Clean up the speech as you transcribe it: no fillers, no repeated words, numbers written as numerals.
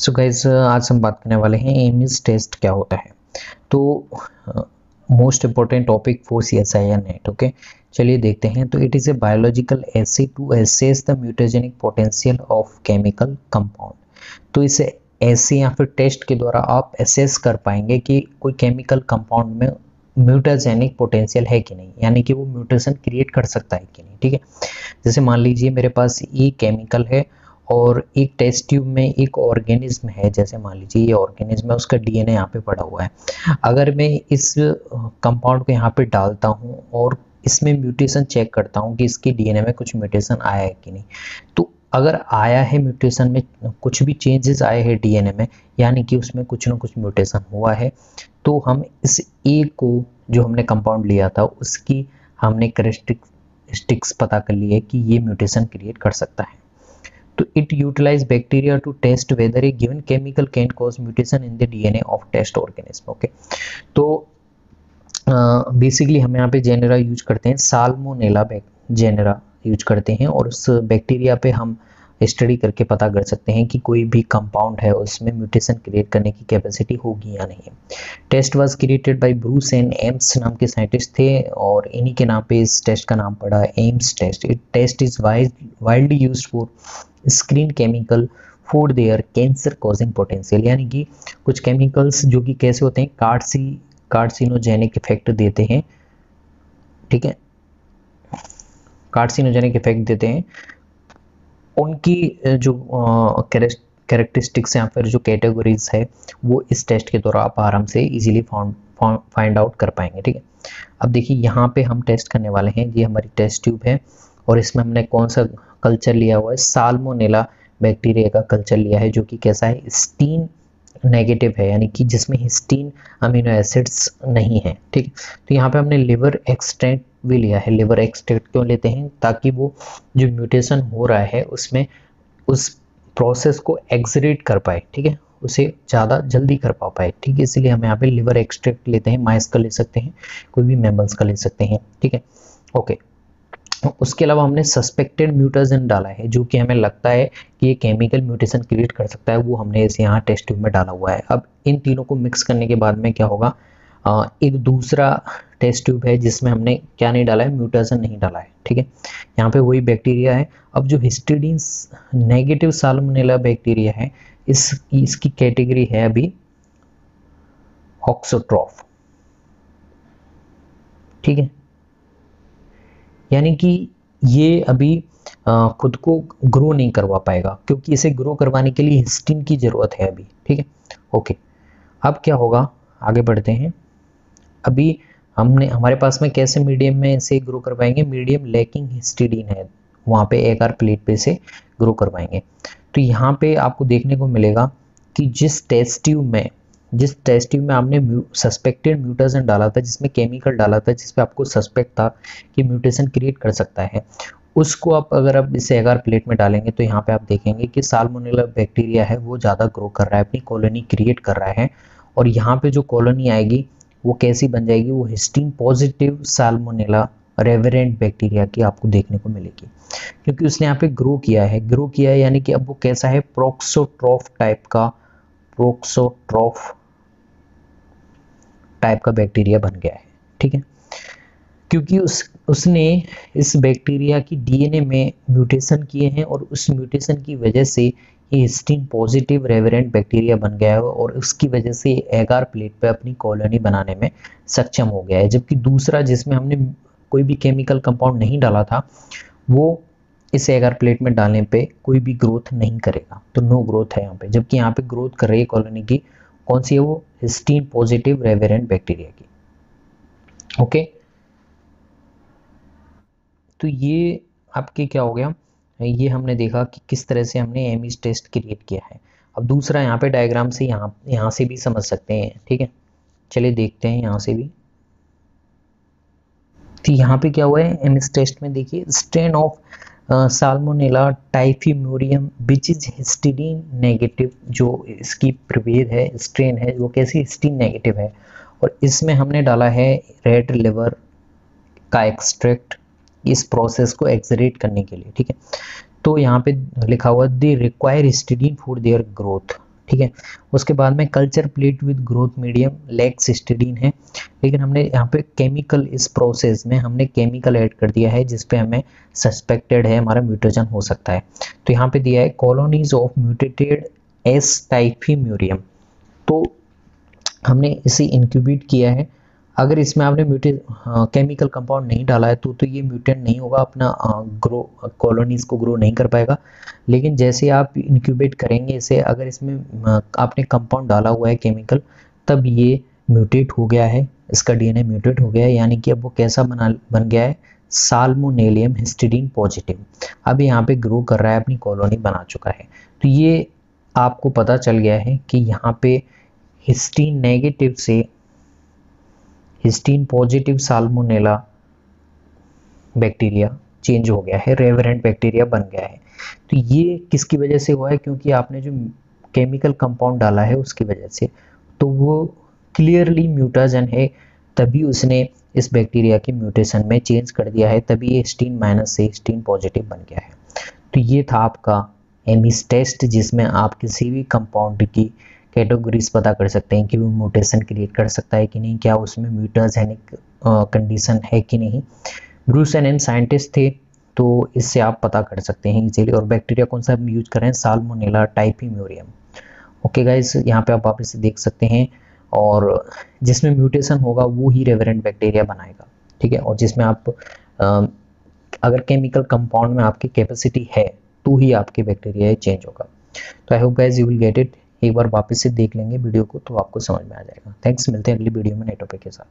So guys आज हम बात करने वाले हैं एमिस टेस्ट क्या होता है। तो most important topic for CSIR net. Okay, चलिए देखते हैं। तो it is a biological assay to assess the mutagenic potential of chemical compound. तो इस ऐसे या फिर टेस्ट के द्वारा आप एसेस कर पाएंगे कि कोई केमिकल कंपाउंड में म्यूटाजेनिक पोटेंशियल है कि नहीं, यानी कि वो म्यूटेशन क्रिएट कर सकता है कि नहीं। ठीक है, जैसे मान लीजिए मेरे पास ये केमिकल है और एक टेस्ट ट्यूब में एक ऑर्गेनिज्म है। जैसे मान लीजिए ये ऑर्गेनिज्म है, उसका DNA यहाँ पे पड़ा हुआ है। अगर मैं इस कंपाउंड को यहाँ पे डालता हूँ और इसमें म्यूटेशन चेक करता हूँ कि इसके DNA में कुछ म्यूटेशन आया है कि नहीं, तो अगर आया है म्यूटेशन में कुछ भी चेंजेस आए हैं DNA में, यानी कि उसमें कुछ ना कुछ म्यूटेशन हुआ है, तो हम इस ए को जो हमने कंपाउंड लिया था उसकी हमने कैरेक्टरिस्टिक्स पता कर लिए कि ये म्यूटेशन क्रिएट कर सकता है। तो it utilize bacteria to test whether a given chemical can cause mutation in the DNA of test organism। Okay, तो बेसिकली हम यहाँ पे जेनेरा यूज करते हैं, साल्मोनेला जेनेरा यूज करते हैं, और उस बैक्टीरिया पे हम स्टडी करके पता कर सकते हैं कि कोई भी कंपाउंड है उसमें म्यूटेशन क्रिएट करने की कैपेसिटी होगी या नहीं। Test was created by Bruce and Ames नाम के साइंटिस्ट थे, और इन्हीं के नाम पे इस टेस्ट का नाम पड़ा Ames test. It test is widely used for screen chemical for their cancer causing potential, यानी कि कुछ केमिकल्स जो कि कैसे होते हैं, कार्सिनोजेनिक इफेक्ट देते हैं। ठीक है, कार्सिनोजेनिक इफेक्ट देते हैं, उनकी जो कैरेक्टरिस्टिक्स या फिर जो कैटेगरीज है वो इस टेस्ट के द्वारा आप आराम से इजीली फाइंड आउट कर पाएंगे। ठीक है, अब देखिए यहाँ पे हम टेस्ट करने वाले हैं, ये हमारी टेस्ट ट्यूब है और इसमें हमने कौन सा कल्चर लिया हुआ है, साल्मोनेला बैक्टीरिया का कल्चर लिया है, जो कि कैसा है, हिस्टीन नेगेटिव है, यानी कि जिसमें हिस्टीन अमीनो एसिड्स नहीं है। ठीक है, तो यहाँ पे हमने लिवर एक्सट्रैक्ट भी लिया है। लिवर एक्सट्रैक्ट क्यों लेते हैं, ताकि वो जो म्यूटेशन हो रहा है उसमें उस प्रोसेस को एक्सरेट कर पाए। ठीक है, उसे ज़्यादा जल्दी कर पाए। ठीक है, इसलिए हम यहाँ पे लिवर एक्सट्रैक्ट लेते हैं। माइस का ले सकते हैं, कोई भी मैमल्स का ले सकते हैं। ठीक है, ओके। उसके अलावा हमने सस्पेक्टेड म्यूटेशन डाला है, जो कि हमें लगता है कि ये केमिकल म्यूटेशन क्रिएट कर सकता है, वो हमने इसे यहाँ टेस्ट ट्यूब में डाला हुआ है। अब इन तीनों को मिक्स करने के बाद में क्या होगा, एक दूसरा टेस्ट ट्यूब है जिसमें हमने क्या नहीं डाला है, म्यूटेशन नहीं डाला है। ठीक है, यहाँ पे वही बैक्टीरिया है। अब जो हिस्टिडीन नेगेटिव साल्मोनेला बैक्टीरिया है, इसकी कैटेगरी है अभी ऑक्सोट्रॉफ। ठीक है, यानी कि ये अभी खुद को ग्रो नहीं करवा पाएगा, क्योंकि इसे ग्रो करवाने के लिए हिस्टीन की ज़रूरत है अभी। ठीक है, ओके। अब क्या होगा, आगे बढ़ते हैं। अभी हमारे पास में कैसे मीडियम में इसे ग्रो करवाएंगे, मीडियम लैकिंग हिस्टिडीन है, वहाँ पे एगार प्लेट पे से ग्रो करवाएंगे। तो यहाँ पे आपको देखने को मिलेगा कि जिस टेस्ट ट्यूब में आपने सस्पेक्टेड म्यूटेशन डाला था, जिसमें केमिकल डाला था, जिसपे आपको सस्पेक्ट था कि म्यूटेशन क्रिएट कर सकता है, उसको अगर आप इसे एगार प्लेट में डालेंगे तो यहाँ पे आप देखेंगे कि साल्मोनेला बैक्टीरिया है वो ज़्यादा ग्रो कर रहा है, अपनी कॉलोनी क्रिएट कर रहा है। और यहाँ पे जो कॉलोनी आएगी वो कैसी बन जाएगी, वो हिस्टीन पॉजिटिव साल्मोनेला रेवेरेंट बैक्टीरिया की आपको देखने को मिलेगी, क्योंकि उसने यहाँ पे ग्रो किया है, यानी कि अब वो कैसा है, प्रोक्सोट्रॉफ टाइप का बैक्टीरिया बन गया है। ठीक है, क्योंकि उसने इस बैक्टीरिया की DNA में म्यूटेशन किए हैं, और उस म्यूटेशन की वजह से ये हिस्टीन पॉजिटिव रेवेरेंट बैक्टीरिया बन गया है, और उसकी वजह से एगार प्लेट पे अपनी कॉलोनी बनाने में सक्षम हो गया है। जबकि दूसरा, जिसमें हमने कोई भी केमिकल कंपाउंड नहीं डाला था, वो इस एगार प्लेट में डालने पे कोई भी ग्रोथ नहीं करेगा, तो नो ग्रोथ है यहाँ पे। जबकि यहाँ पे ग्रोथ कर रही है कॉलोनी की, कौन सी है, वो हिस्टीन पॉजिटिव रेवेरेंट बैक्टीरिया की। ओके, तो ये आपके क्या हो गया, ये हमने देखा कि किस तरह से हमने एमिस टेस्ट क्रिएट किया है। अब दूसरा यहाँ पे डायग्राम से यहाँ से भी समझ सकते हैं। ठीक है, चलिए देखते हैं यहाँ से भी। तो यहाँ पे क्या हुआ है एमिस टेस्ट में, देखिए strain of Salmonella typhimurium which is histidine negative, जो इसकी प्रभेद है, स्ट्रेन है, वो कैसी हिस्टीन नेगेटिव है, और इसमें हमने डाला है रेड लिवर का एक्सट्रैक्ट इस प्रोसेस को एक्सरेट करने के लिए। ठीक है, तो यहाँ पे लिखा हुआ they require histidine for their growth. ठीक है। उसके बाद में culture plate with growth medium lack histidine है, लेकिन हमने यहाँ पे केमिकल, इस प्रोसेस में हमने केमिकल ऐड कर दिया है जिसपे हमें सस्पेक्टेड है हमारा म्यूटेशन हो सकता है। तो यहाँ पे दिया है कॉलोनीज ऑफ म्यूटेटेड एस टाइफीम्यूरियम, तो हमने इसे इंक्यूबेट किया है। अगर इसमें आपने केमिकल कंपाउंड नहीं डाला है तो ये म्यूटेंट नहीं होगा, अपना ग्रो कॉलोनीज को ग्रो नहीं कर पाएगा। लेकिन जैसे आप इंक्यूबेट करेंगे इसे, अगर इसमें आपने कंपाउंड डाला हुआ है केमिकल, तब ये म्यूटेट हो गया है, इसका डीएनए म्यूटेट हो गया है, यानी कि अब वो कैसा बन गया है, साल्मोनेलियम हिस्टिडीन पॉजिटिव। अब यहाँ पे ग्रो कर रहा है, अपनी कॉलोनी बना चुका है। तो ये आपको पता चल गया है कि यहाँ पे हिस्टीन नेगेटिव से हिस्टीन पॉजिटिव साल्मोनेला बैक्टीरिया चेंज हो गया है, रेवरेंट बैक्टीरिया बन गया है। तो ये किसकी वजह से हुआ है, क्योंकि आपने जो केमिकल कंपाउंड डाला है उसकी वजह से। तो वो क्लियरली म्यूटाजन है, तभी उसने इस बैक्टीरिया की म्यूटेशन में चेंज कर दिया है, तभी ये हिस्टीन माइनस से हिस्टीन पॉजिटिव बन गया है। तो ये था आपका एमिस टेस्ट, जिसमें आप किसी भी कंपाउंड की कैटेगरीज पता कर सकते हैं कि वो म्यूटेशन क्रिएट कर सकता है कि नहीं, क्या उसमें म्यूटाजेनिक कंडीशन है कि नहीं। ब्रूस एंड साइंटिस्ट थे, तो इससे आप पता कर सकते हैं इजीली। और बैक्टीरिया कौन सा यूज करें, साल्मोनेला टाइफीम्यूरियम। ओके गाइस, यहाँ पे आप वापस से देख सकते हैं, और जिसमें म्यूटेशन होगा वो ही रेवरेंट बैक्टीरिया बनाएगा, ठीक है। और जिसमें आप अगर केमिकल कंपाउंड में आपकी कैपेसिटी है तो ही आपके बैक्टीरिया चेंज होगा। तो I hope guys you will get it. एक बार वापस से देख लेंगे वीडियो को तो आपको समझ में आ जाएगा। थैंक्स, मिलते हैं अगली वीडियो में नए टॉपिक के साथ।